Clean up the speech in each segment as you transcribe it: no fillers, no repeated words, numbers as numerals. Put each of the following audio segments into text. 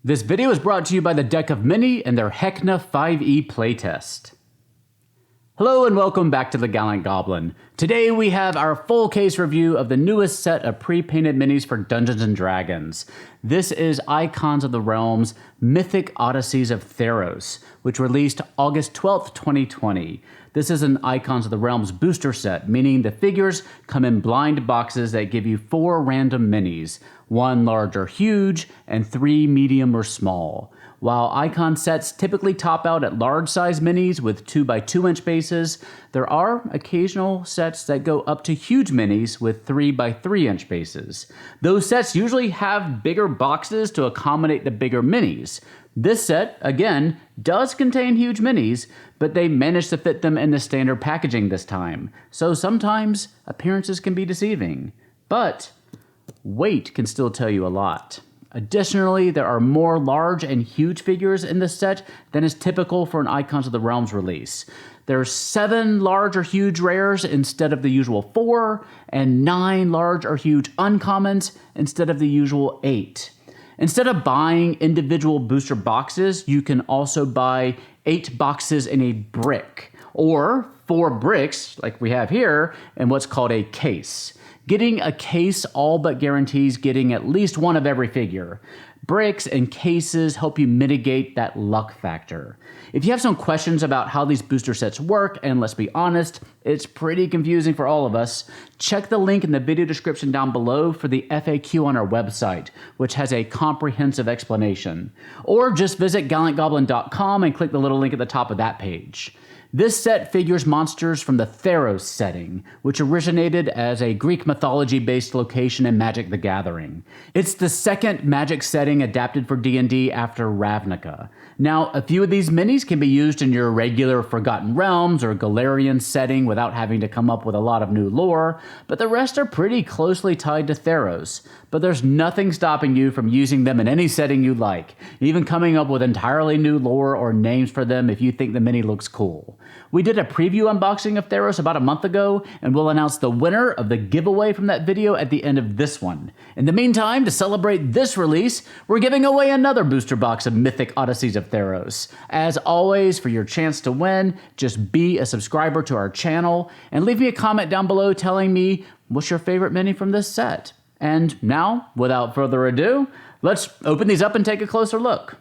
This video is brought to you by the Deck of Many and their Hekna 5e playtest. Hello and welcome back to the Gallant Goblin. Today we have our full case review of the newest set of pre-painted minis for Dungeons & Dragons. This is Icons of the Realms Mythic Odysseys of Theros, which released August 12th, 2020. This is an Icons of the Realms booster set, meaning the figures come in blind boxes that give you 4 random minis, 1 large or huge, and 3 medium or small. While Icon sets typically top out at large size minis with 2x2 inch bases, there are occasional sets that go up to huge minis with 3x3 inch bases. Those sets usually have bigger boxes to accommodate the bigger minis. This set, again, does contain huge minis, but they managed to fit them in the standard packaging this time, so sometimes appearances can be deceiving. But weight can still tell you a lot. Additionally, there are more large and huge figures in this set than is typical for an Icons of the Realms release. There's 7 large or huge rares instead of the usual 4, and 9 large or huge uncommons instead of the usual 8. Instead of buying individual booster boxes, you can also buy 8 boxes in a brick, or 4 bricks, like we have here, in what's called a case. Getting a case all but guarantees getting at least one of every figure. Bricks and cases help you mitigate that luck factor. If you have some questions about how these booster sets work, and let's be honest, it's pretty confusing for all of us, check the link in the video description down below for the FAQ on our website, which has a comprehensive explanation. Or just visit gallantgoblin.com and click the little link at the top of that page. This set figures monsters from the Theros setting, which originated as a Greek mythology-based location in Magic the Gathering. It's the second Magic setting adapted for D&D after Ravnica. Now, a few of these minis can be used in your regular Forgotten Realms or Galarian setting without having to come up with a lot of new lore, but the rest are pretty closely tied to Theros. But there's nothing stopping you from using them in any setting you like, even coming up with entirely new lore or names for them if you think the mini looks cool. We did a preview unboxing of Theros about a month ago, and we'll announce the winner of the giveaway from that video at the end of this one. In the meantime, to celebrate this release, we're giving away another booster box of Mythic Odysseys of Theros. As always, for your chance to win, just be a subscriber to our channel, and leave me a comment down below telling me what's your favorite mini from this set. And now, without further ado, let's open these up and take a closer look.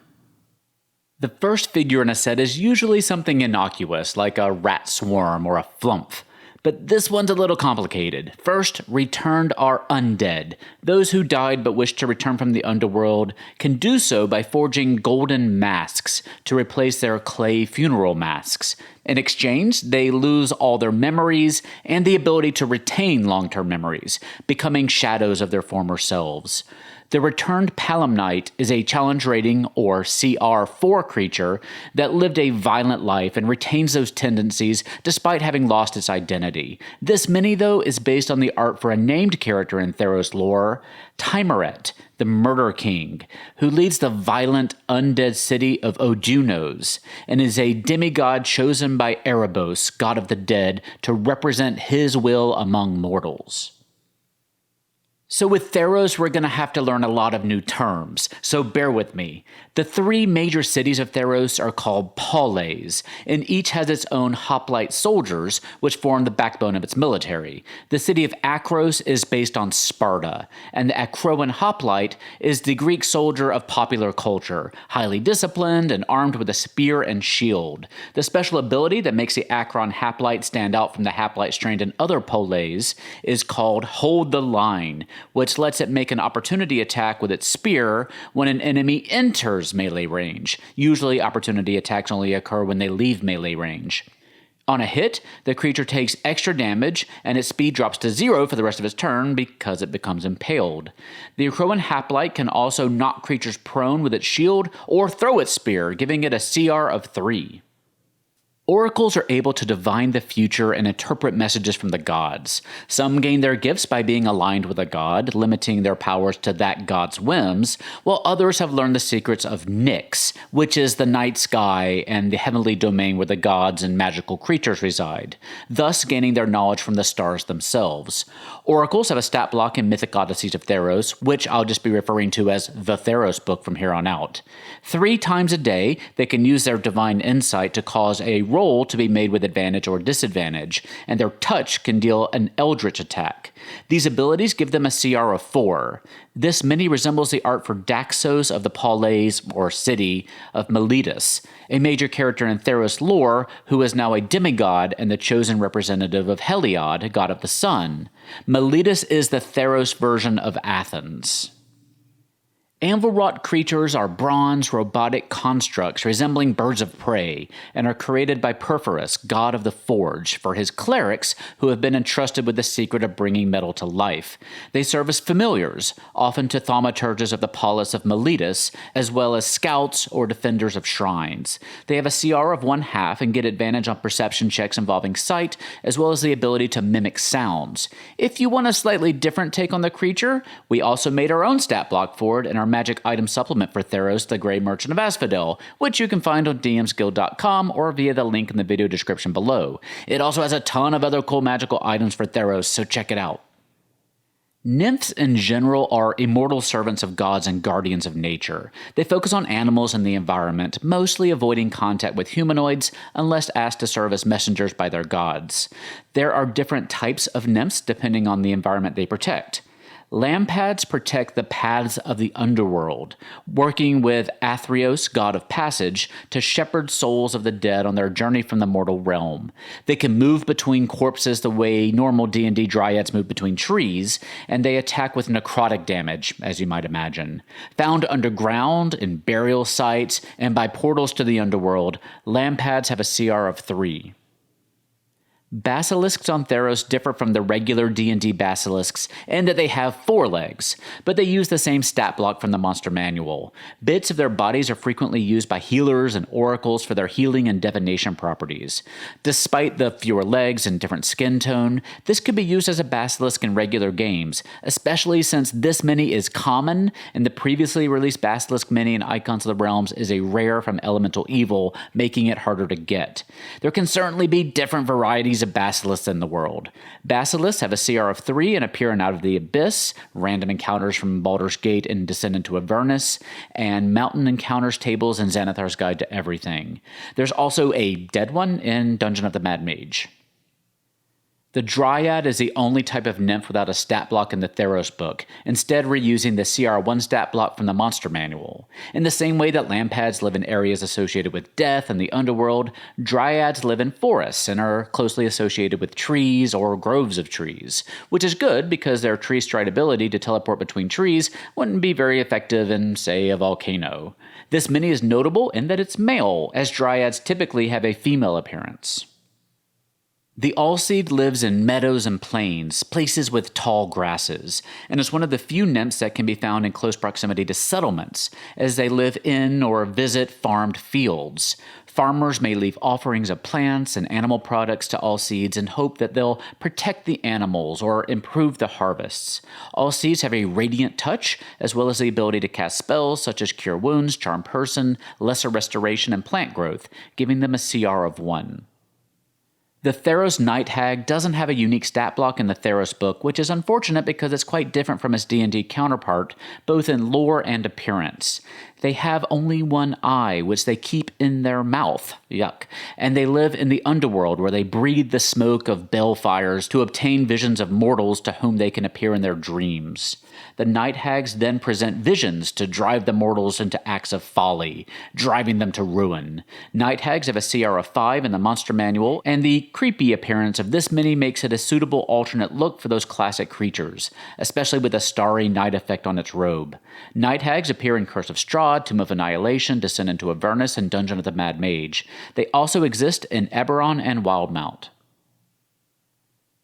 The first figure in a set is usually something innocuous, like a rat swarm or a flumph. But this one's a little complicated. First, returned are undead. Those who died but wish to return from the underworld can do so by forging golden masks to replace their clay funeral masks. In exchange, they lose all their memories and the ability to retain long-term memories, becoming shadows of their former selves. The returned Palamnite is a challenge rating, or CR4 creature that lived a violent life and retains those tendencies despite having lost its identity. This mini, though, is based on the art for a named character in Theros lore, Tymaret, the Murder King, who leads the violent undead city of Ojunos, and is a demigod chosen by Erebos, god of the dead, to represent his will among mortals. So with Theros, we're going to have to learn a lot of new terms, so bear with me. The 3 major cities of Theros are called Paules, and each has its own hoplite soldiers, which form the backbone of its military. The city of Akros is based on Sparta, and the Akroan Hoplite is the Greek soldier of popular culture, highly disciplined and armed with a spear and shield. The special ability that makes the Akroan Hoplite stand out from the hoplites trained in other Paules is called Hold the Line, which lets it make an opportunity attack with its spear when an enemy enters melee range. Usually, opportunity attacks only occur when they leave melee range. On a hit, the creature takes extra damage, and its speed drops to 0 for the rest of its turn because it becomes impaled. The Akroan Hoplite can also knock creatures prone with its shield or throw its spear, giving it a CR of 3. Oracles are able to divine the future and interpret messages from the gods. Some gain their gifts by being aligned with a god, limiting their powers to that god's whims, while others have learned the secrets of Nyx, which is the night sky and the heavenly domain where the gods and magical creatures reside, thus gaining their knowledge from the stars themselves. Oracles have a stat block in Mythic Odysseys of Theros, which I'll just be referring to as the Theros book from here on out. 3 times a day, they can use their divine insight to cause a roll to be made with advantage or disadvantage, and their touch can deal an eldritch attack. These abilities give them a CR of 4. This mini resembles the art for Daxos of the Palace or city of Miletus, a major character in Theros lore who is now a demigod and the chosen representative of Heliod, god of the sun. Miletus is the Theros version of Athens. Anvilwrought creatures are bronze, robotic constructs resembling birds of prey, and are created by Purphoros, god of the forge, for his clerics who have been entrusted with the secret of bringing metal to life. They serve as familiars, often to thaumaturges of the Palace of Miletus, as well as scouts or defenders of shrines. They have a CR of 1/2 and get advantage on perception checks involving sight, as well as the ability to mimic sounds. If you want a slightly different take on the creature, we also made our own stat block for it in our magic item supplement for Theros, the Grey Merchant of Asphodel, which you can find on dmsguild.com or via the link in the video description below. It also has a ton of other cool magical items for Theros, so check it out. Nymphs in general are immortal servants of gods and guardians of nature. They focus on animals and the environment, mostly avoiding contact with humanoids unless asked to serve as messengers by their gods. There are different types of nymphs depending on the environment they protect. Lampads protect the paths of the underworld, working with Athreos, god of passage, to shepherd souls of the dead on their journey from the mortal realm. They can move between corpses the way normal D&D dryads move between trees, and they attack with necrotic damage, as you might imagine. Found underground, in burial sites, and by portals to the underworld, Lampads have a CR of 3. Basilisks on Theros differ from the regular D&D basilisks in that they have 4 legs, but they use the same stat block from the monster manual. Bits of their bodies are frequently used by healers and oracles for their healing and divination properties. Despite the fewer legs and different skin tone, this could be used as a basilisk in regular games, especially since this mini is common and the previously released basilisk mini in Icons of the Realms is a rare from elemental evil, making it harder to get. There can certainly be different varieties of basilisks in the world. Basilisks have a CR of 3 and appear in Out of the Abyss, random encounters from Baldur's Gate and Descent into Avernus, and mountain encounters tables in Xanathar's Guide to Everything. There's also a dead one in Dungeon of the Mad Mage. The Dryad is the only type of nymph without a stat block in the Theros book, instead reusing the CR1 stat block from the monster manual. In the same way that Lampads live in areas associated with death and the underworld, Dryads live in forests and are closely associated with trees or groves of trees, which is good because their tree stride ability to teleport between trees wouldn't be very effective in, say, a volcano. This mini is notable in that it's male, as Dryads typically have a female appearance. The Alseid lives in meadows and plains, places with tall grasses, and is one of the few nymphs that can be found in close proximity to settlements, as they live in or visit farmed fields. Farmers may leave offerings of plants and animal products to Alseids in hope that they'll protect the animals or improve the harvests. Alseids have a radiant touch, as well as the ability to cast spells such as Cure Wounds, Charm Person, Lesser Restoration, and Plant Growth, giving them a CR of 1. The Theros Night Hag doesn't have a unique stat block in the Theros book, which is unfortunate because it's quite different from its D&D counterpart, both in lore and appearance. They have only one eye, which they keep in their mouth. Yuck. And they live in the underworld, where they breathe the smoke of balefires to obtain visions of mortals to whom they can appear in their dreams. The Night Hags then present visions to drive the mortals into acts of folly, driving them to ruin. Night Hags have a CR of 5 in the monster manual, and the creepy appearance of this mini makes it a suitable alternate look for those classic creatures, especially with a starry night effect on its robe. Night Hags appear in Curse of Strahd, Tomb of Annihilation, Descent into Avernus, and Dungeon of the Mad Mage. They also exist in Eberron and Wildmount.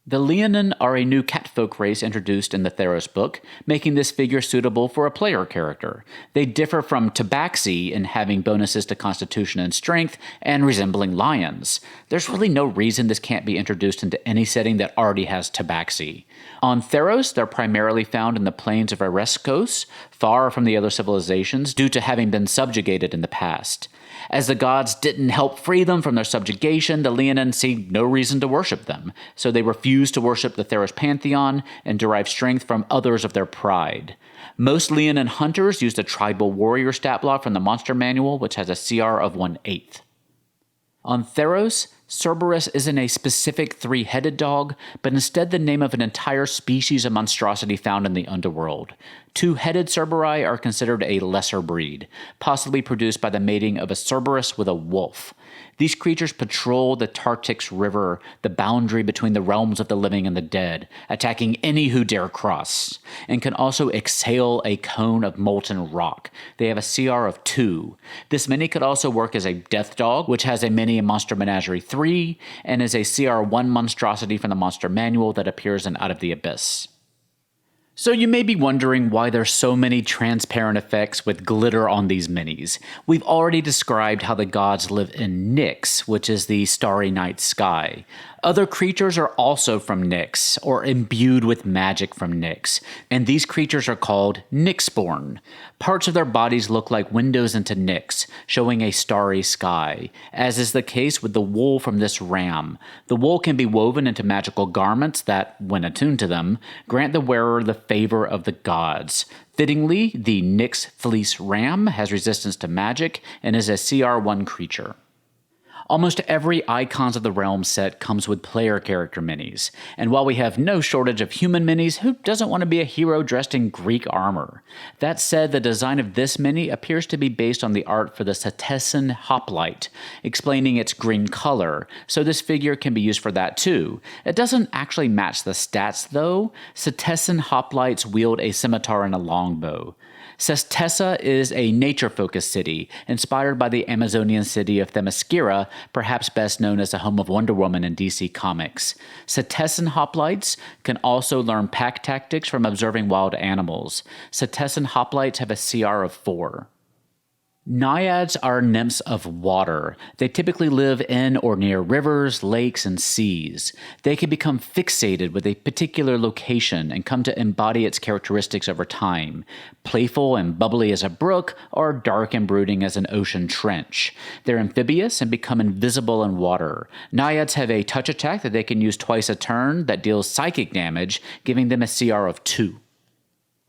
The Leonin are a new catfolk race introduced in the Theros book, making this figure suitable for a player character. They differ from Tabaxi in having bonuses to Constitution and Strength, and resembling lions. There's really no reason this can't be introduced into any setting that already has Tabaxi. On Theros, they're primarily found in the plains of Ereskos, far from the other civilizations, due to having been subjugated in the past. As the gods didn't help free them from their subjugation, the Leonin see no reason to worship them, so they refuse to worship the Theros pantheon and derive strength from others of their pride. Most Leonin hunters use the tribal warrior stat block from the monster manual, which has a CR of 1/8. On Theros, Cerberus isn't a specific three-headed dog, but instead the name of an entire species of monstrosity found in the underworld. Two-headed Cerberi are considered a lesser breed, possibly produced by the mating of a Cerberus with a wolf. These creatures patrol the Tartix River, the boundary between the realms of the living and the dead, attacking any who dare cross, and can also exhale a cone of molten rock. They have a CR of 2. This mini could also work as a death dog, which has a mini in Monster Menagerie 3, and is a CR 1 monstrosity from the Monster Manual that appears in Out of the Abyss. So you may be wondering why there's so many transparent effects with glitter on these minis. We've already described how the gods live in Nyx, which is the starry night sky. Other creatures are also from Nyx, or imbued with magic from Nyx, and these creatures are called Nyxborn. Parts of their bodies look like windows into Nyx, showing a starry sky, as is the case with the wool from this ram. The wool can be woven into magical garments that, when attuned to them, grant the wearer the favor of the gods. Fittingly, the Nyx-Fleece Ram has resistance to magic and is a CR1 creature. Almost every Icons of the Realm set comes with player character minis, and while we have no shortage of human minis, who doesn't want to be a hero dressed in Greek armor? That said, the design of this mini appears to be based on the art for the Akroan Hoplite, explaining its green color, so this figure can be used for that too. It doesn't actually match the stats though. Akroan Hoplites wield a scimitar and a longbow. Thassa is a nature-focused city, inspired by the Amazonian city of Themyscira, perhaps best known as the home of Wonder Woman in DC Comics. Akroan Hoplites can also learn pack tactics from observing wild animals. Akroan Hoplites have a CR of 4. Naiads are nymphs of water. They typically live in or near rivers, lakes, and seas. They can become fixated with a particular location and come to embody its characteristics over time. Playful and bubbly as a brook, or dark and brooding as an ocean trench. They're amphibious and become invisible in water. Naiads have a touch attack that they can use twice a turn that deals psychic damage, giving them a CR of 2.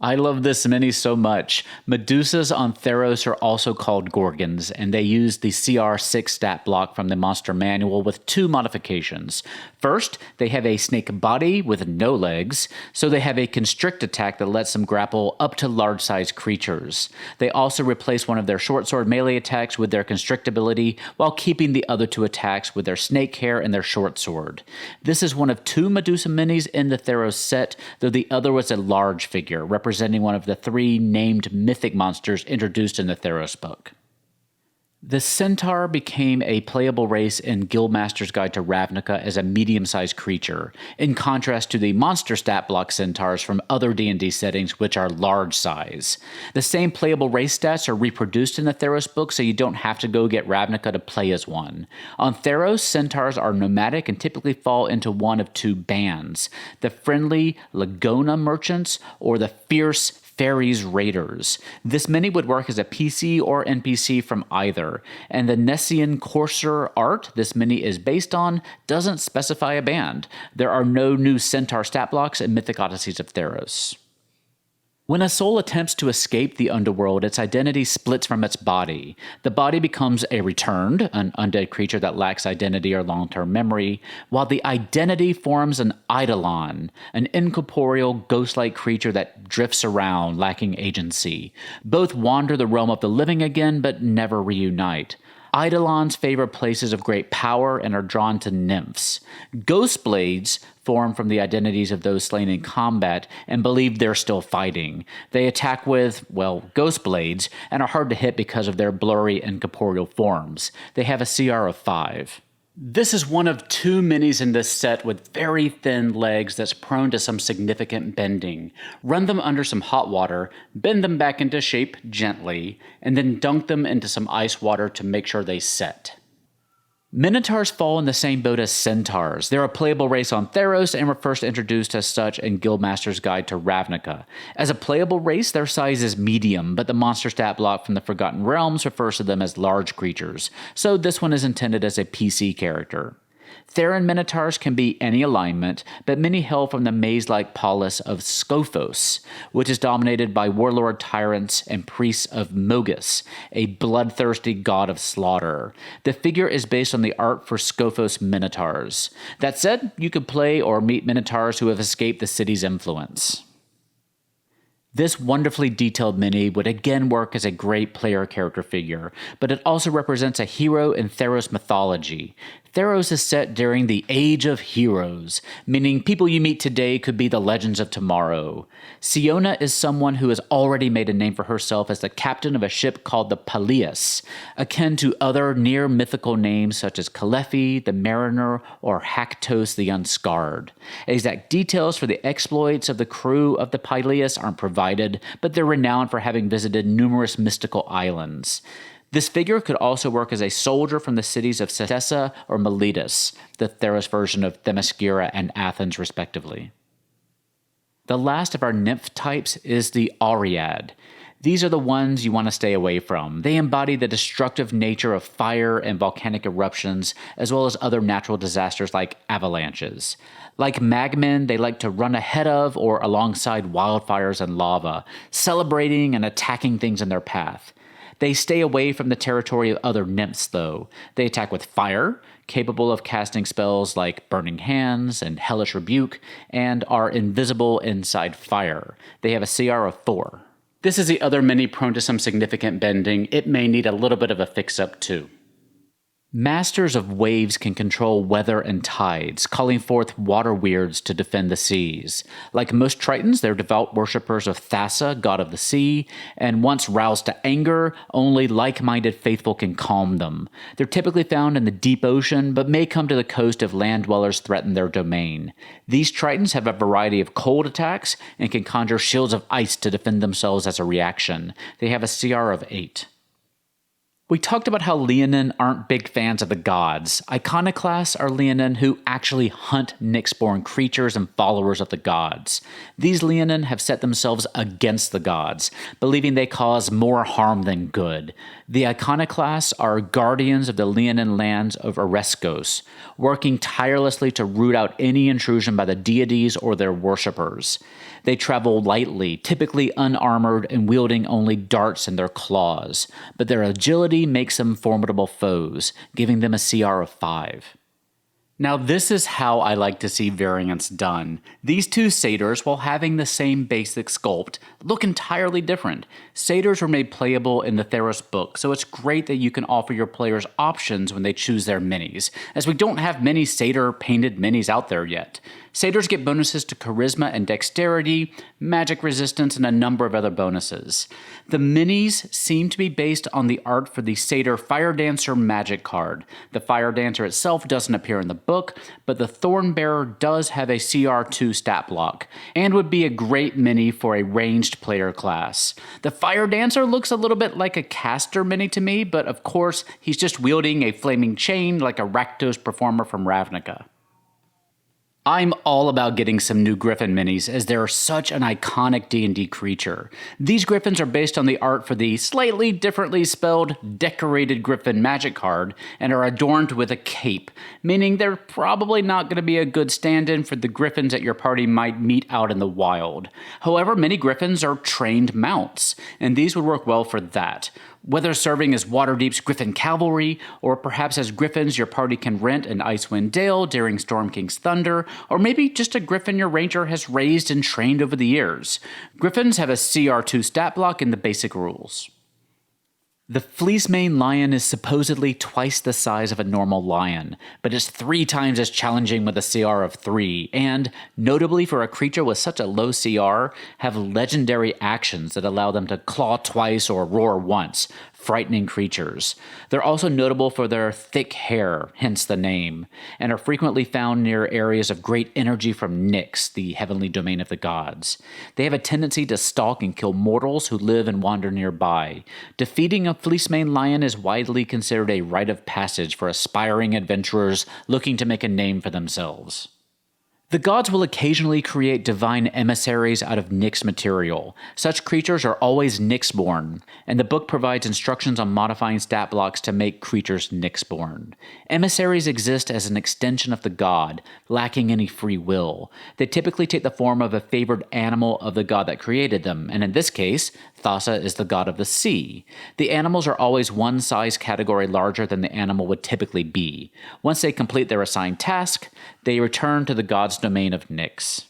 I love this mini so much. Medusas on Theros are also called Gorgons, and they use the CR6 stat block from the Monster Manual with 2 modifications. First, they have a snake body with no legs, so they have a constrict attack that lets them grapple up to large-sized creatures. They also replace one of their short sword melee attacks with their constrict ability, while keeping the other 2 attacks with their snake hair and their short sword. This is one of 2 Medusa minis in the Theros set, though the other was a large figure, representing one of the 3 named mythic monsters introduced in the Theros book. The Centaur became a playable race in Guildmaster's Guide to Ravnica as a medium-sized creature, in contrast to the monster stat block centaurs from other D&D settings, which are large size. The same playable race stats are reproduced in the Theros book, so you don't have to go get Ravnica to play as one. On Theros, centaurs are nomadic and typically fall into one of 2 bands: the friendly Lagona merchants or the fierce Fairies Raiders. This mini would work as a PC or NPC from either, and the Nessian Courser art this mini is based on doesn't specify a band. There are no new Centaur stat blocks in Mythic Odysseys of Theros. When a soul attempts to escape the underworld, its identity splits from its body. The body becomes a returned, an undead creature that lacks identity or long-term memory, while the identity forms an Eidolon, an incorporeal, ghost-like creature that drifts around, lacking agency. Both wander the realm of the living again, but never reunite. Eidolons favor places of great power and are drawn to nymphs. Ghostblades form from the identities of those slain in combat and believe they're still fighting. They attack with, well, Ghostblades, and are hard to hit because of their blurry incorporeal forms. They have a CR of 5. This is one of two minis in this set with very thin legs that's prone to some significant bending. Run them under some hot water, bend them back into shape gently, and then dunk them into some ice water to make sure they set. Minotaurs fall in the same boat as Centaurs. They're a playable race on Theros and were first introduced as such in Guildmaster's Guide to Ravnica. As a playable race, their size is medium, but the monster stat block from the Forgotten Realms refers to them as large creatures, so this one is intended as a PC character. Theran Minotaurs can be any alignment, but many hail from the maze-like polis of Scophos, which is dominated by warlord tyrants and priests of Mogus, a bloodthirsty god of slaughter. The figure is based on the art for Scophos Minotaurs. That said, you could play or meet Minotaurs who have escaped the city's influence. This wonderfully detailed mini would again work as a great player character figure, but it also represents a hero in Theros mythology. Theros is set during the Age of Heroes, meaning people you meet today could be the legends of tomorrow. Siona is someone who has already made a name for herself as the captain of a ship called the Pyleas, akin to other near-mythical names such as Kalefi, the Mariner, or Haktos the Unscarred. Exact details for the exploits of the crew of the Pyleas aren't provided, but they're renowned for having visited numerous mystical islands. This figure could also work as a soldier from the cities of Thassa or Miletus, the Theros version of Themyscira and Athens respectively. The last of our nymph types is the Oread. These are the ones you want to stay away from. They embody the destructive nature of fire and volcanic eruptions, as well as other natural disasters like avalanches. Like magmen, they like to run ahead of or alongside wildfires and lava, celebrating and attacking things in their path. They stay away from the territory of other nymphs, though. They attack with fire, capable of casting spells like Burning Hands and Hellish Rebuke, and are invisible inside fire. They have a CR of 4. This is the other mini prone to some significant bending. It may need a little bit of a fix-up, too. Masters of Waves can control weather and tides, calling forth water weirds to defend the seas. Like most Tritons, they're devout worshippers of Thassa, god of the sea, and once roused to anger, only like-minded faithful can calm them. They're typically found in the deep ocean, but may come to the coast if land dwellers threaten their domain. These Tritons have a variety of cold attacks and can conjure shields of ice to defend themselves as a reaction. They have a CR of 8. We talked about how Leonin aren't big fans of the gods. Iconoclasts are Leonin who actually hunt Nyx-born creatures and followers of the gods. These Leonin have set themselves against the gods, believing they cause more harm than good. The Iconoclasts are guardians of the Leonin lands of Ereskos, working tirelessly to root out any intrusion by the deities or their worshippers. They travel lightly, typically unarmored and wielding only darts in their claws, but their agility makes them formidable foes, giving them a CR of 5. Now this is how I like to see variants done. These two satyrs, while having the same basic sculpt, look entirely different. Satyrs were made playable in the Theros book, so it's great that you can offer your players options when they choose their minis, as we don't have many satyr painted minis out there yet. Satyrs get bonuses to charisma and dexterity, magic resistance, and a number of other bonuses. The minis seem to be based on the art for the Satyr Firedancer magic card. The Firedancer itself doesn't appear in the book, but the Thornbearer does have a CR2 stat block, and would be a great mini for a ranged player class. The Firedancer looks a little bit like a caster mini to me, but of course, he's just wielding a flaming chain like a Rakdos performer from Ravnica. I'm all about getting some new Griffin minis, as they're such an iconic D&D creature. These Griffins are based on the art for the slightly differently spelled Decorated Griffin magic card, and are adorned with a cape, meaning they're probably not going to be a good stand-in for the Griffins that your party might meet out in the wild. However, many Griffins are trained mounts, and these would work well for that. Whether serving as Waterdeep's Griffin Cavalry, or perhaps as Griffins your party can rent in Icewind Dale during Storm King's Thunder, or maybe just a Griffin your ranger has raised and trained over the years. Griffins have a CR2 stat block in the basic rules. The Fleecemane Lion is supposedly twice the size of a normal lion, but is 3 times as challenging with a CR of 3, and, notably for a creature with such a low CR, have legendary actions that allow them to claw twice or roar once, frightening creatures. They're also notable for their thick hair, hence the name, and are frequently found near areas of great energy from Nyx, the heavenly domain of the gods. They have a tendency to stalk and kill mortals who live and wander nearby. Defeating a Fleecemane Lion is widely considered a rite of passage for aspiring adventurers looking to make a name for themselves. The gods will occasionally create divine emissaries out of Nyx material. Such creatures are always Nyx-born, and the book provides instructions on modifying stat blocks to make creatures Nyx-born. Emissaries exist as an extension of the god, lacking any free will. They typically take the form of a favored animal of the god that created them, and in this case, Thassa is the god of the sea. The animals are always one size category larger than the animal would typically be. Once they complete their assigned task, they return to the god's domain of Nyx.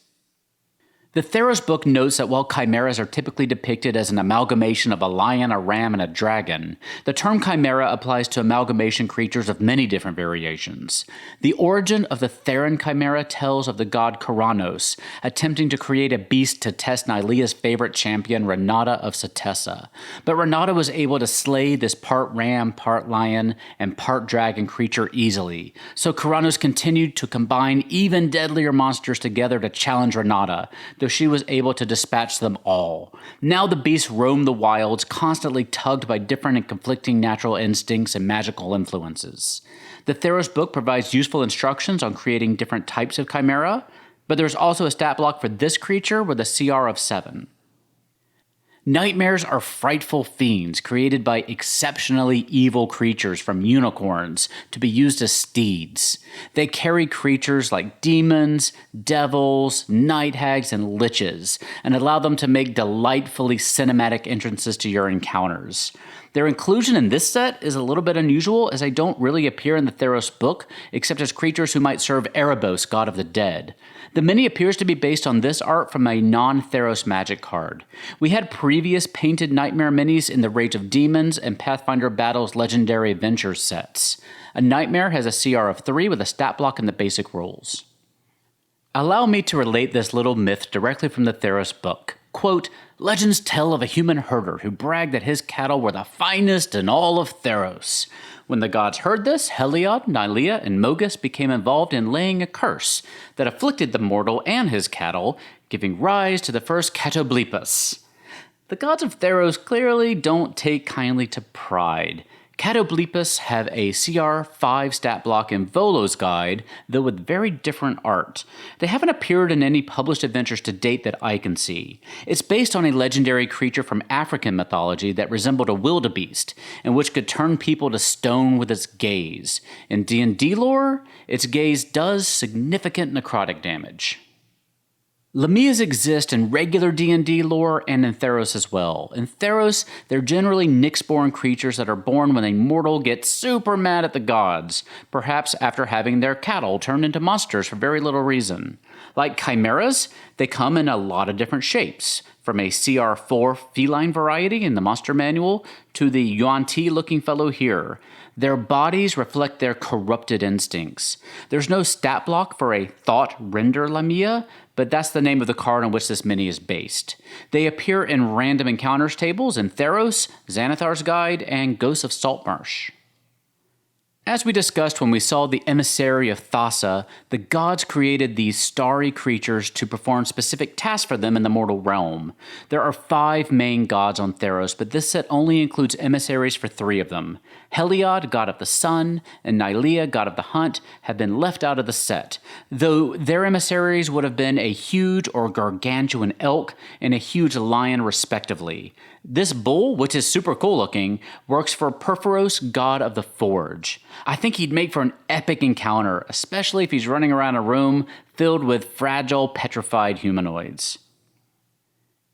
The Theros book notes that while chimeras are typically depicted as an amalgamation of a lion, a ram, and a dragon, the term chimera applies to amalgamation creatures of many different variations. The origin of the Theran chimera tells of the god Kuranos attempting to create a beast to test Nylea's favorite champion, Renata of Satessa. But Renata was able to slay this part ram, part lion, and part dragon creature easily, so Kuranos continued to combine even deadlier monsters together to challenge Renata, though she was able to dispatch them all. Now the beasts roam the wilds, constantly tugged by different and conflicting natural instincts and magical influences. The Theros book provides useful instructions on creating different types of chimera, but there's also a stat block for this creature with a CR of 7. Nightmares are frightful fiends created by exceptionally evil creatures from unicorns to be used as steeds. They carry creatures like demons, devils, night hags, and liches, and allow them to make delightfully cinematic entrances to your encounters. Their inclusion in this set is a little bit unusual, as they don't really appear in the Theros book, except as creatures who might serve Erebos, god of the dead. The mini appears to be based on this art from a non-Theros magic card. We had previous painted Nightmare minis in the Rage of Demons and Pathfinder Battles Legendary Adventures sets. A Nightmare has a CR of 3 with a stat block in the basic rules. Allow me to relate this little myth directly from the Theros book. Quote, legends tell of a human herder who bragged that his cattle were the finest in all of Theros. When the gods heard this, Heliod, Nylea, and Mogus became involved in laying a curse that afflicted the mortal and his cattle, giving rise to the first Catoblepas. The gods of Theros clearly don't take kindly to pride. Catoblepas have a CR 5 stat block in Volo's guide, though with very different art. They haven't appeared in any published adventures to date that I can see. It's based on a legendary creature from African mythology that resembled a wildebeest, and which could turn people to stone with its gaze. In D&D lore, its gaze does significant necrotic damage. Lamias exist in regular D&D lore and in Theros as well. In Theros, they're generally Nyx-born creatures that are born when a mortal gets super mad at the gods, perhaps after having their cattle turned into monsters for very little reason. Like chimeras, they come in a lot of different shapes, from a CR4 feline variety in the monster manual to the Yuan-Ti-looking fellow here. Their bodies reflect their corrupted instincts. There's no stat block for a Thought Render Lamia, but that's the name of the card on which this mini is based. They appear in random encounters tables in Theros, Xanathar's Guide, and Ghosts of Saltmarsh. As we discussed when we saw the Emissary of Thassa, the gods created these starry creatures to perform specific tasks for them in the mortal realm. There are 5 main gods on Theros, but this set only includes emissaries for 3 of them. Heliod, god of the sun, and Nylea, god of the hunt, have been left out of the set, though their emissaries would have been a huge or gargantuan elk and a huge lion respectively. This bull, which is super cool looking, works for Purphoros, god of the forge. I think he'd make for an epic encounter, especially if he's running around a room filled with fragile, petrified humanoids.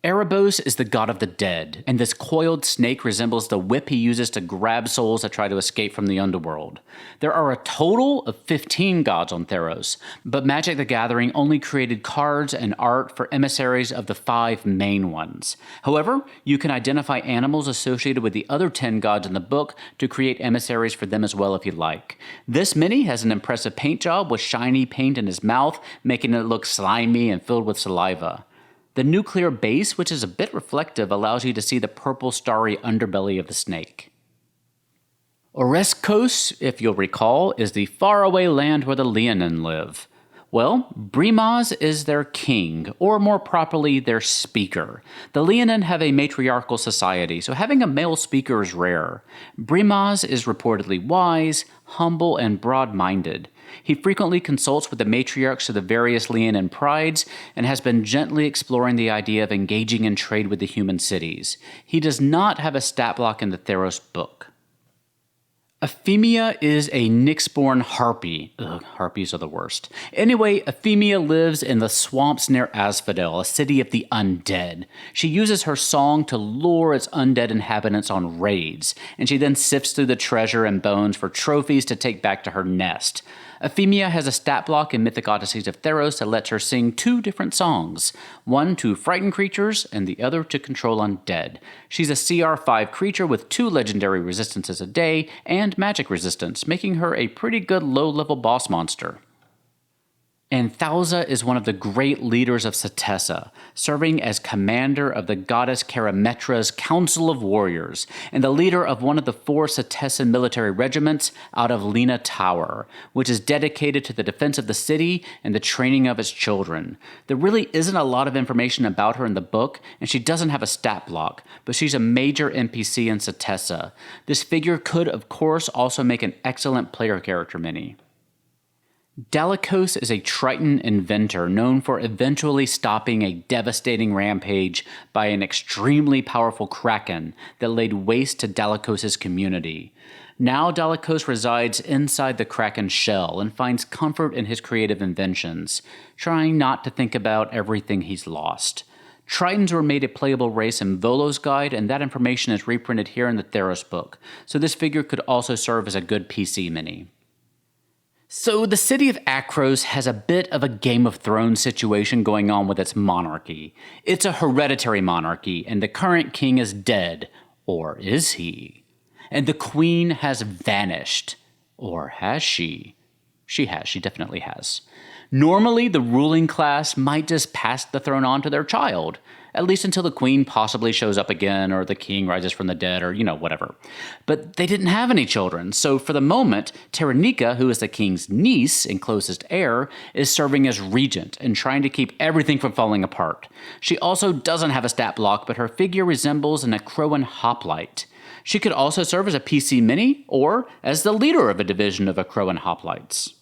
Erebos is the god of the dead, and this coiled snake resembles the whip he uses to grab souls that try to escape from the underworld. There are a total of 15 gods on Theros, but Magic the Gathering only created cards and art for emissaries of the 5 main ones. However, you can identify animals associated with the other 10 gods in the book to create emissaries for them as well if you like. This mini has an impressive paint job with shiny paint in his mouth, making it look slimy and filled with saliva. The nuclear base, which is a bit reflective, allows you to see the purple starry underbelly of the snake. Oreskos, if you'll recall, is the faraway land where the Leonin live. Well, Brimaz is their king, or more properly, their speaker. The Leonin have a matriarchal society, so having a male speaker is rare. Brimaz is reportedly wise, humble, and broad-minded. He frequently consults with the matriarchs of the various Leonin prides and has been gently exploring the idea of engaging in trade with the human cities. He does not have a stat block in the Theros book. Euphemia is a Nyx-born harpy. Ugh, harpies are the worst. Anyway, Euphemia lives in the swamps near Asphodel, a city of the undead. She uses her song to lure its undead inhabitants on raids, and she then sifts through the treasure and bones for trophies to take back to her nest. Euphemia has a stat block in Mythic Odysseys of Theros that lets her sing 2 different songs, one to frighten creatures and the other to control undead. She's a CR5 creature with 2 legendary resistances a day and magic resistance, making her a pretty good low-level boss monster. And Thassa is one of the great leaders of Satessa, serving as commander of the goddess Karametra's Council of Warriors, and the leader of one of the 4 Satessan military regiments out of Lena Tower, which is dedicated to the defense of the city and the training of its children. There really isn't a lot of information about her in the book, and she doesn't have a stat block, but she's a major NPC in Satessa. This figure could, of course, also make an excellent player character mini. Dalichos is a Triton inventor known for eventually stopping a devastating rampage by an extremely powerful kraken that laid waste to Dalichos' community. Now Dalichos resides inside the kraken's shell and finds comfort in his creative inventions, trying not to think about everything he's lost. Tritons were made a playable race in Volo's Guide, and that information is reprinted here in the Theros book, so this figure could also serve as a good PC mini. So the city of Akros has a bit of a Game of Thrones situation going on with its monarchy. It's a hereditary monarchy, and the current king is dead. Or is he? And the queen has vanished. Or has she? She definitely has. Normally, the ruling class might just pass the throne on to their child, at least until the queen possibly shows up again, or the king rises from the dead, or, whatever. But they didn't have any children, so for the moment, Taranika, who is the king's niece and closest heir, is serving as regent and trying to keep everything from falling apart. She also doesn't have a stat block, but her figure resembles an Akroan Hoplite. She could also serve as a PC mini, or as the leader of a division of Akroan Hoplites.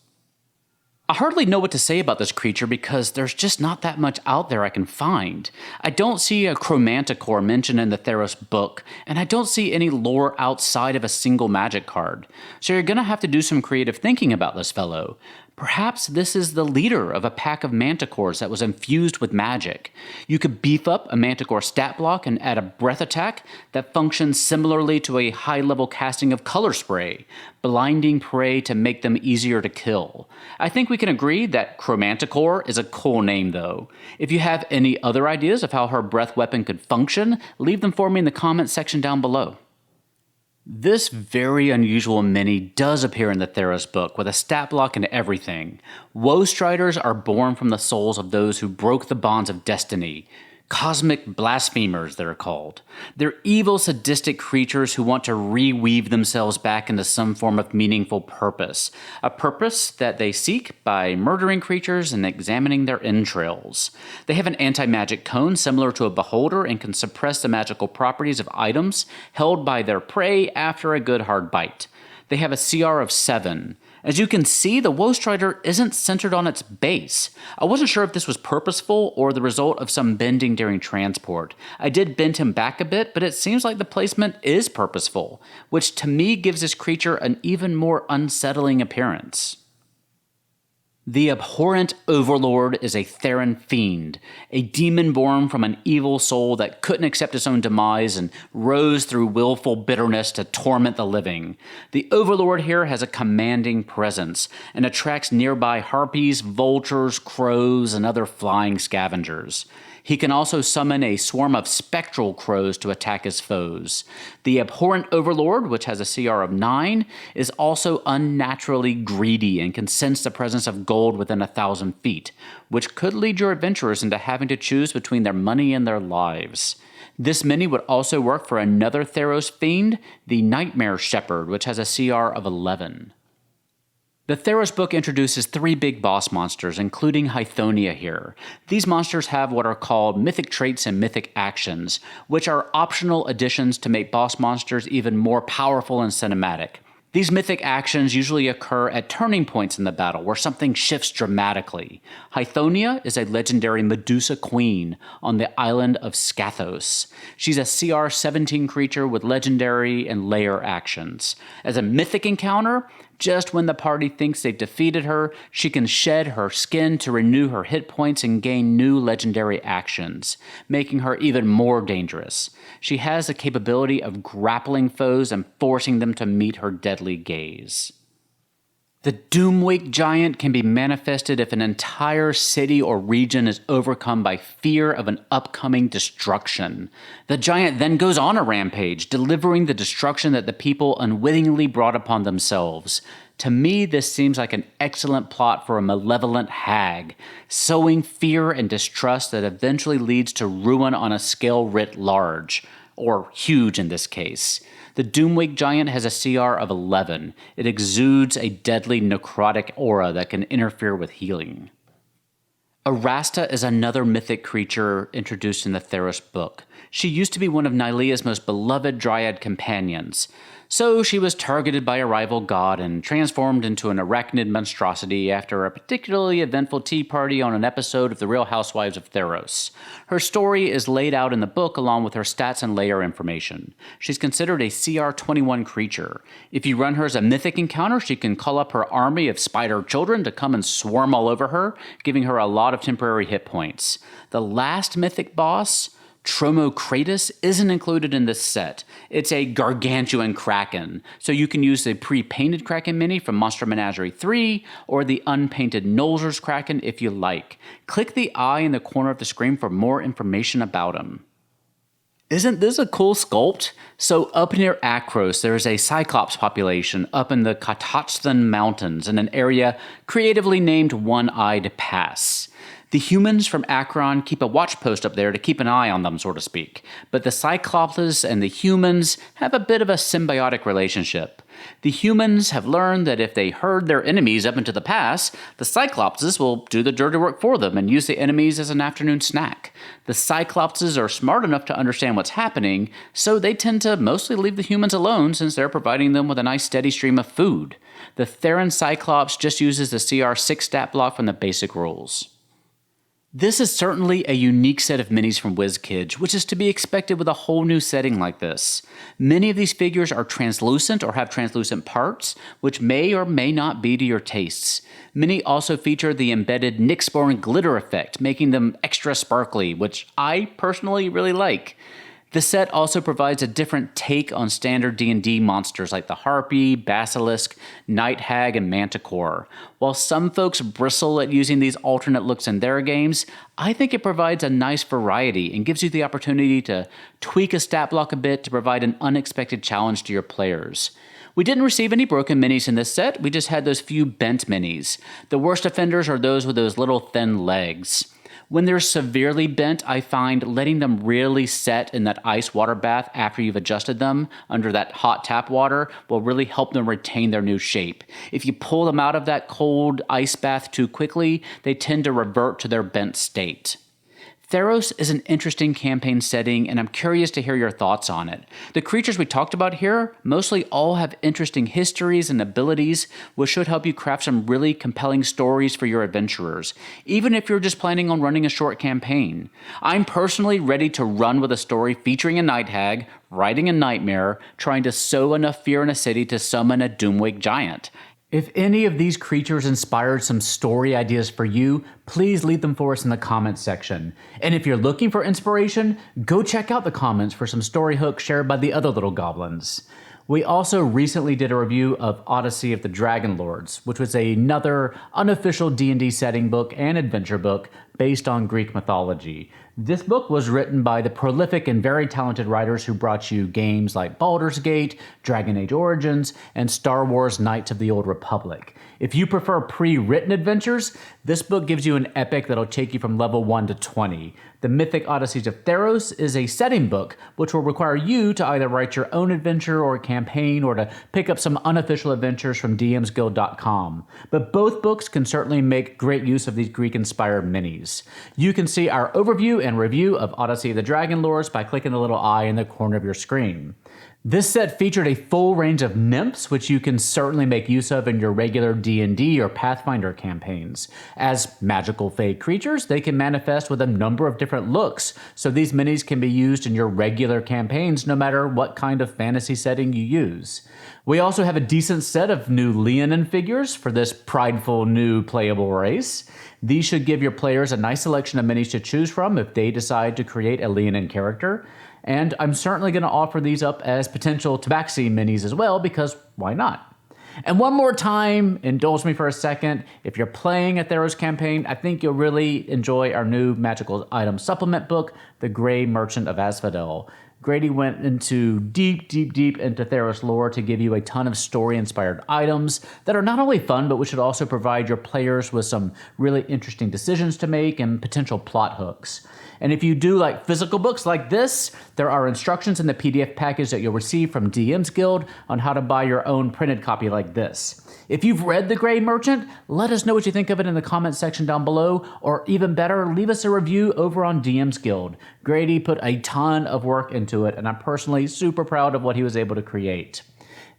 I hardly know what to say about this creature because there's just not that much out there I can find. I don't see a Chromanticore mentioned in the Theros book, and I don't see any lore outside of a single magic card. So you're gonna have to do some creative thinking about this fellow. Perhaps this is the leader of a pack of manticores that was infused with magic. You could beef up a manticore stat block and add a breath attack that functions similarly to a high-level casting of color spray, blinding prey to make them easier to kill. I think we can agree that Chromanticore is a cool name though. If you have any other ideas of how her breath weapon could function, leave them for me in the comments section down below. This very unusual mini does appear in the Theros book with a stat block and everything. Woe Striders are born from the souls of those who broke the bonds of destiny. Cosmic blasphemers, they're called. They're evil, sadistic creatures who want to reweave themselves back into some form of meaningful purpose. A purpose that they seek by murdering creatures and examining their entrails. They have an anti-magic cone similar to a beholder and can suppress the magical properties of items held by their prey after a good hard bite. They have a CR of 7. As you can see, the Woe Strider isn't centered on its base. I wasn't sure if this was purposeful or the result of some bending during transport. I did bend him back a bit, but it seems like the placement is purposeful, which to me gives this creature an even more unsettling appearance. The abhorrent Overlord is a Theran fiend, a demon born from an evil soul that couldn't accept its own demise and rose through willful bitterness to torment the living. The Overlord here has a commanding presence and attracts nearby harpies, vultures, crows, and other flying scavengers. He can also summon a swarm of spectral crows to attack his foes. The Abhorrent Overlord, which has a CR of 9, is also unnaturally greedy and can sense the presence of gold within 1,000 feet, which could lead your adventurers into having to choose between their money and their lives. This mini would also work for another Theros fiend, the Nightmare Shepherd, which has a CR of 11. The Theros book introduces 3 big boss monsters, including Hythonia here. These monsters have what are called mythic traits and mythic actions, which are optional additions to make boss monsters even more powerful and cinematic. These mythic actions usually occur at turning points in the battle, where something shifts dramatically. Hythonia is a legendary Medusa queen on the island of Scathos. She's a CR 17 creature with legendary and layer actions. As a mythic encounter, just when the party thinks they've defeated her, she can shed her skin to renew her hit points and gain new legendary actions, making her even more dangerous. She has the capability of grappling foes and forcing them to meet her deadly gaze. The Doomwake Giant can be manifested if an entire city or region is overcome by fear of an upcoming destruction. The giant then goes on a rampage, delivering the destruction that the people unwittingly brought upon themselves. To me, this seems like an excellent plot for a malevolent hag, sowing fear and distrust that eventually leads to ruin on a scale writ large, or huge in this case. The Doomwake Giant has a CR of 11. It exudes a deadly necrotic aura that can interfere with healing. Erasta is another mythic creature introduced in the Theros book. She used to be one of Nylea's most beloved Dryad companions. So she was targeted by a rival god and transformed into an arachnid monstrosity after a particularly eventful tea party on an episode of The Real Housewives of Theros. Her story is laid out in the book along with her stats and layer information. She's considered a CR 21 creature. If you run her as a mythic encounter, she can call up her army of spider children to come and swarm all over her, giving her a lot of temporary hit points. The last mythic boss, Tromokratus, isn't included in this set. It's a gargantuan kraken, so you can use the pre-painted kraken mini from Monster Menagerie 3 or the unpainted Nolzur's kraken if you like. Click the eye in the corner of the screen for more information about him. Isn't this a cool sculpt? So up near Akros, there's a Cyclops population up in the Katatstan Mountains in an area creatively named One-Eyed Pass. The humans from Akron keep a watch post up there to keep an eye on them, so to speak. But the Cyclopses and the humans have a bit of a symbiotic relationship. The humans have learned that if they herd their enemies up into the pass, the Cyclopses will do the dirty work for them and use the enemies as an afternoon snack. The Cyclopses are smart enough to understand what's happening, so they tend to mostly leave the humans alone since they're providing them with a nice steady stream of food. The Theron Cyclops just uses the CR 6 stat block from the basic rules. This is certainly a unique set of minis from WizKids, which is to be expected with a whole new setting like this. Many of these figures are translucent or have translucent parts, which may or may not be to your tastes. Many also feature the embedded Nyxborn glitter effect, making them extra sparkly, which I personally really like. The set also provides a different take on standard D&D monsters like the Harpy, Basilisk, Night Hag, and Manticore. While some folks bristle at using these alternate looks in their games, I think it provides a nice variety and gives you the opportunity to tweak a stat block a bit to provide an unexpected challenge to your players. We didn't receive any broken minis in this set, we just had those few bent minis. The worst offenders are those with those little thin legs. When they're severely bent, I find letting them really set in that ice water bath after you've adjusted them under that hot tap water will really help them retain their new shape. If you pull them out of that cold ice bath too quickly, they tend to revert to their bent state. Theros is an interesting campaign setting, and I'm curious to hear your thoughts on it. The creatures we talked about here mostly all have interesting histories and abilities, which should help you craft some really compelling stories for your adventurers, even if you're just planning on running a short campaign. I'm personally ready to run with a story featuring a night hag, riding a nightmare, trying to sow enough fear in a city to summon a Doomwake Giant. If any of these creatures inspired some story ideas for you, please leave them for us in the comments section. And if you're looking for inspiration, go check out the comments for some story hooks shared by the other little goblins. We also recently did a review of Odyssey of the Dragon Lords, which was another unofficial D&D setting book and adventure book based on Greek mythology. This book was written by the prolific and very talented writers who brought you games like Baldur's Gate, Dragon Age Origins, and Star Wars Knights of the Old Republic. If you prefer pre-written adventures, this book gives you an epic that'll take you from level 1 to 20. The Mythic Odysseys of Theros is a setting book, which will require you to either write your own adventure or campaign, or to pick up some unofficial adventures from dmsguild.com. But both books can certainly make great use of these Greek-inspired minis. You can see our overview and review of Odyssey of the Dragon Lores by clicking the little eye in the corner of your screen. This set featured a full range of nymphs, which you can certainly make use of in your regular D&D or Pathfinder campaigns. As magical fey creatures, they can manifest with a number of different looks, so these minis can be used in your regular campaigns no matter what kind of fantasy setting you use. We also have a decent set of new Leonin figures for this prideful new playable race. These should give your players a nice selection of minis to choose from if they decide to create a Leonin character. And I'm certainly going to offer these up as potential Tabaxi minis as well, because why not? And one more time, indulge me for a second, if you're playing a Theros campaign, I think you'll really enjoy our new magical item supplement book, The Grey Merchant of Asphodel. Grady went into deep into Theros lore to give you a ton of story-inspired items that are not only fun, but which should also provide your players with some really interesting decisions to make and potential plot hooks. And if you do like physical books like this, there are instructions in the PDF package that you'll receive from DM's Guild on how to buy your own printed copy like this. If you've read The Grey Merchant, let us know what you think of it in the comments section down below, or even better, leave us a review over on DM's Guild. Grady put a ton of work into it, and I'm personally super proud of what he was able to create.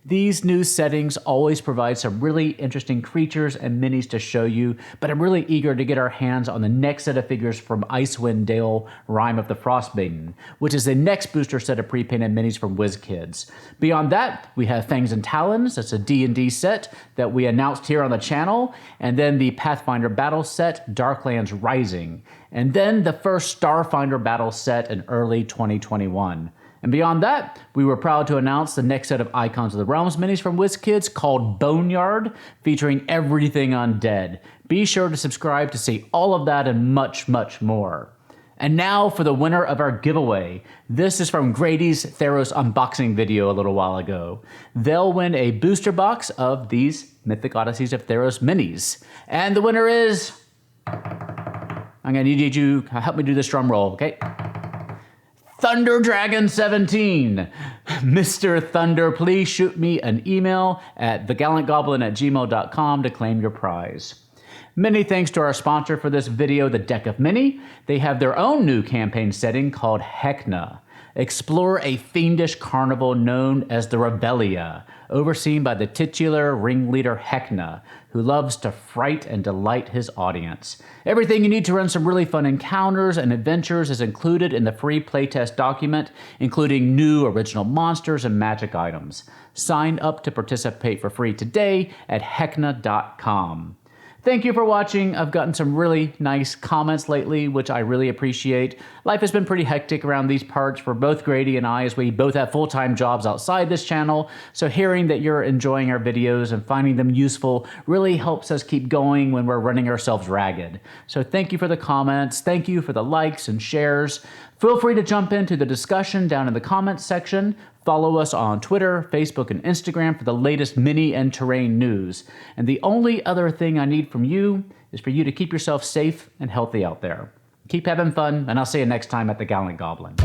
These new settings always provide some really interesting creatures and minis to show you, but I'm really eager to get our hands on the next set of figures from Icewind Dale, Rime of the Frostmaiden, which is the next booster set of pre-painted minis from WizKids. Beyond that, we have Fangs and Talons, that's a D&D set that we announced here on the channel, and then the Pathfinder battle set, Darklands Rising, and then the first Starfinder battle set in early 2021. And beyond that, we were proud to announce the next set of Icons of the Realms minis from WizKids called Boneyard, featuring everything undead. Be sure to subscribe to see all of that and much more. And now for the winner of our giveaway. This is from Grady's Theros unboxing video a little while ago. They'll win a booster box of these Mythic Odysseys of Theros minis. And the winner is... I'm gonna need you to help me do this drum roll, okay? Thunder Dragon 17. Mr. Thunder, please shoot me an email at thegallantgoblin@gmail.com to claim your prize. Many thanks to our sponsor for this video, The Deck of Many. They have their own new campaign setting called Hecna. Explore a fiendish carnival known as the Revelia, overseen by the titular ringleader Hecna, who loves to fright and delight his audience. Everything you need to run some really fun encounters and adventures is included in the free playtest document, including new original monsters and magic items. Sign up to participate for free today at hecna.com. Thank you for watching. I've gotten some really nice comments lately, which I really appreciate. Life has been pretty hectic around these parts for both Grady and I, as we both have full-time jobs outside this channel. So hearing that you're enjoying our videos and finding them useful really helps us keep going when we're running ourselves ragged. So thank you for the comments. Thank you for the likes and shares. Feel free to jump into the discussion down in the comments section. Follow us on Twitter, Facebook, and Instagram for the latest mini and terrain news. And the only other thing I need from you is for you to keep yourself safe and healthy out there. Keep having fun, and I'll see you next time at the Gallant Goblin.